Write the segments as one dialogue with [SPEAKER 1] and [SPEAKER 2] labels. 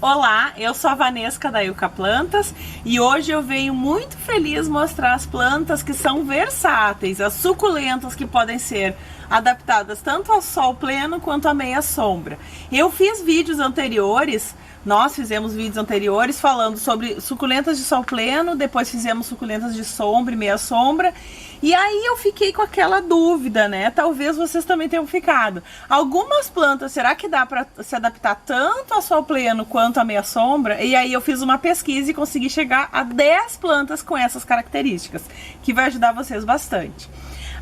[SPEAKER 1] Olá, eu sou a Vanessa da Yuka Plantas e hoje eu venho muito feliz mostrar as plantas que são versáteis, as suculentas que podem ser adaptadas tanto ao sol pleno quanto à meia sombra. Eu fiz vídeos anteriores, nós fizemos vídeos anteriores falando sobre suculentas de sol pleno, depois fizemos suculentas de sombra e meia sombra. E aí eu fiquei com aquela dúvida, né? Talvez vocês também tenham ficado. Algumas plantas, será que dá para se adaptar tanto ao sol pleno quanto à meia sombra? E aí eu fiz uma pesquisa e consegui chegar a 10 plantas com essas características, que vai ajudar vocês bastante.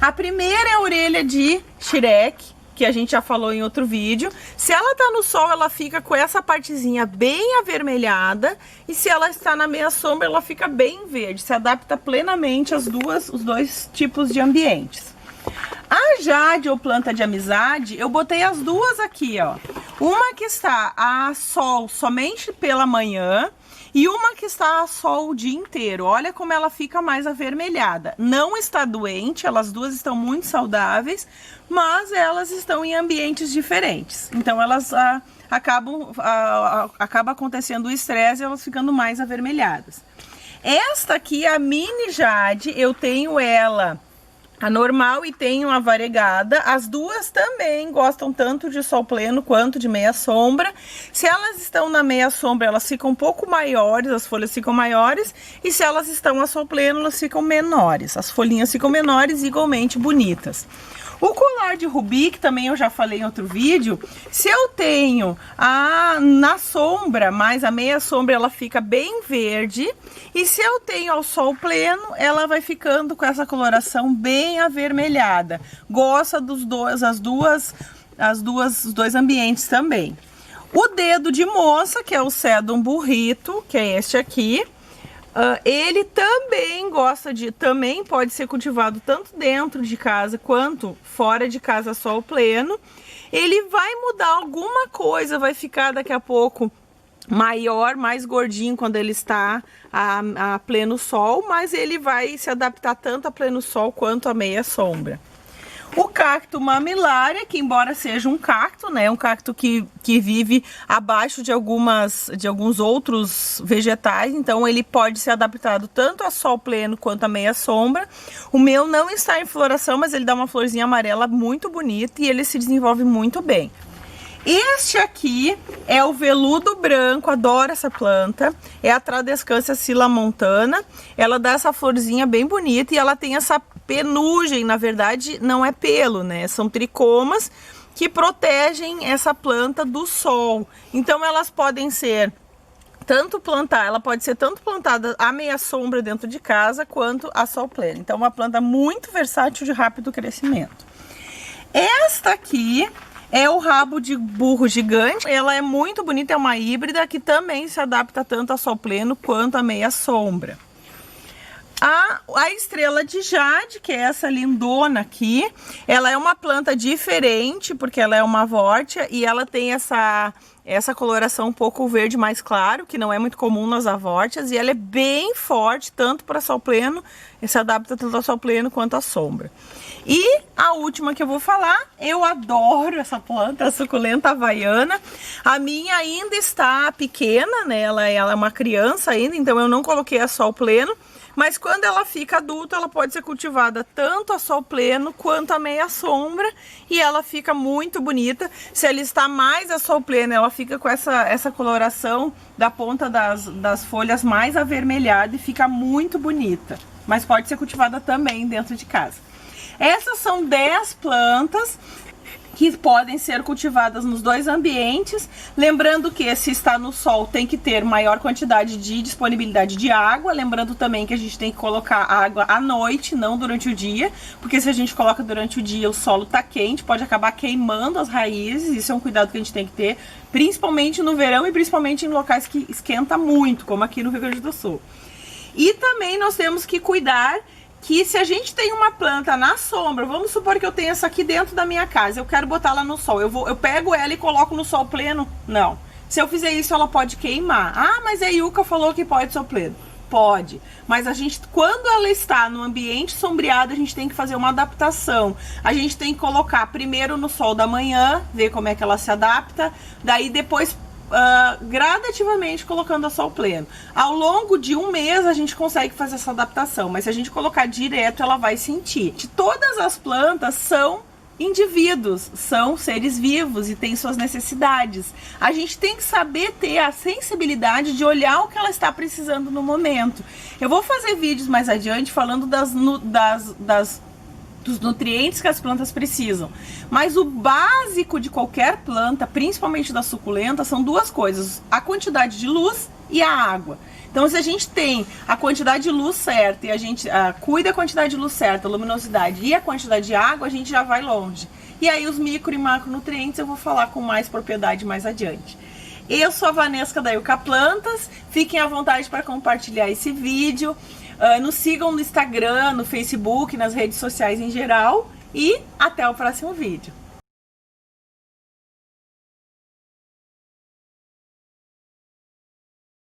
[SPEAKER 1] A primeira é a orelha de Shrek, que a gente já falou em outro vídeo. Se ela tá no sol, ela fica com essa partezinha bem avermelhada, e se ela está na meia sombra, ela fica bem verde. Se adapta plenamente os dois tipos de ambientes. A Jade, ou planta de amizade, eu botei as duas aqui, ó. Uma que está a sol somente pela manhã e uma que está a sol o dia inteiro. Olha como ela fica mais avermelhada. Não está doente, elas duas estão muito saudáveis, mas elas estão em ambientes diferentes. Então elas acaba acontecendo o estresse e elas ficando mais avermelhadas. Esta aqui, a mini Jade, eu tenho ela a normal e tenho a variegada. As duas também gostam tanto de sol pleno quanto de meia sombra. Se elas estão na meia sombra, elas ficam um pouco maiores, as folhas ficam maiores. E se elas estão a sol pleno, elas ficam menores. As folhinhas ficam menores e igualmente bonitas. O colar de rubi, que também eu já falei em outro vídeo, se eu tenho na sombra, mais a meia sombra, ela fica bem verde. E se eu tenho ao sol pleno, ela vai ficando com essa coloração bem avermelhada. Gosta dos dois, os dois ambientes também. O dedo de moça, que é o Sedum burrito, que é este aqui. Ele também também pode ser cultivado tanto dentro de casa quanto fora de casa a sol pleno. Ele vai mudar alguma coisa, vai ficar daqui a pouco maior, mais gordinho quando ele está a pleno sol, mas ele vai se adaptar tanto a pleno sol quanto a meia sombra. O cacto mamilária, que embora seja um cacto, né, um cacto que vive abaixo de alguns outros vegetais, então ele pode ser adaptado tanto a sol pleno quanto a meia sombra. O meu não está em floração, mas ele dá uma florzinha amarela muito bonita e ele se desenvolve muito bem. Este aqui é o veludo branco, adoro essa planta, é a Tradescância silamontana. Ela dá essa florzinha bem bonita e ela tem essa penugem, na verdade não é pelo, né? São tricomas que protegem essa planta do sol. Então elas podem ser ela pode ser tanto plantada a meia sombra dentro de casa quanto a sol pleno. Então uma planta muito versátil de rápido crescimento. Esta aqui é o rabo de burro gigante. Ela é muito bonita, é uma híbrida que também se adapta tanto a sol pleno quanto a meia sombra. A estrela de Jade, que é essa lindona aqui, ela é uma planta diferente, porque ela é uma vórtia e ela tem essa coloração um pouco verde mais claro, que não é muito comum nas avórtias, e ela é bem forte, tanto para sol pleno, e se adapta tanto ao sol pleno quanto à sombra. E a última que eu vou falar, eu adoro essa planta, a suculenta havaiana. A minha ainda está pequena, né? Ela é uma criança ainda, então eu não coloquei a sol pleno. Mas quando ela fica adulta, ela pode ser cultivada tanto a sol pleno quanto a meia sombra. E ela fica muito bonita. Se ela está mais a sol pleno, ela fica com essa coloração da ponta das folhas mais avermelhada e fica muito bonita. Mas pode ser cultivada também dentro de casa. Essas são 10 plantas que podem ser cultivadas nos dois ambientes. Lembrando que se está no sol tem que ter maior quantidade de disponibilidade de água. Lembrando também que a gente tem que colocar água à noite, não durante o dia. Porque se a gente coloca durante o dia, o solo está quente, pode acabar queimando as raízes. Isso é um cuidado que a gente tem que ter, principalmente no verão e principalmente em locais que esquenta muito, como aqui no Rio Grande do Sul. E também nós temos que cuidar que se a gente tem uma planta na sombra, vamos supor que eu tenho essa aqui dentro da minha casa, eu quero botar ela no sol, eu pego ela e coloco no sol pleno? Não. Se eu fizer isso, ela pode queimar. Ah, mas a Yuka falou que pode sol pleno. Pode, mas a gente, quando ela está no ambiente sombreado, a gente tem que fazer uma adaptação. A gente tem que colocar primeiro no sol da manhã, ver como é que ela se adapta, daí depois gradativamente colocando a sol pleno. Ao longo de um mês a gente consegue fazer essa adaptação, mas se a gente colocar direto, ela vai sentir. Todas as plantas são indivíduos, são seres vivos e têm suas necessidades. A gente tem que saber ter a sensibilidade de olhar o que ela está precisando no momento. Eu vou fazer vídeos mais adiante falando dos nutrientes que as plantas precisam. Mas o básico de qualquer planta, principalmente da suculenta, são duas coisas: a quantidade de luz e a água. Então, se a gente tem a quantidade de luz certa e a gente cuida da quantidade de luz certa, a luminosidade e a quantidade de água, a gente já vai longe. E aí os micro e macronutrientes eu vou falar com mais propriedade mais adiante. Eu sou a Vanesca da Ilka Plantas, fiquem à vontade para compartilhar esse vídeo. Nos sigam no Instagram, no Facebook, nas redes sociais em geral e até o próximo vídeo.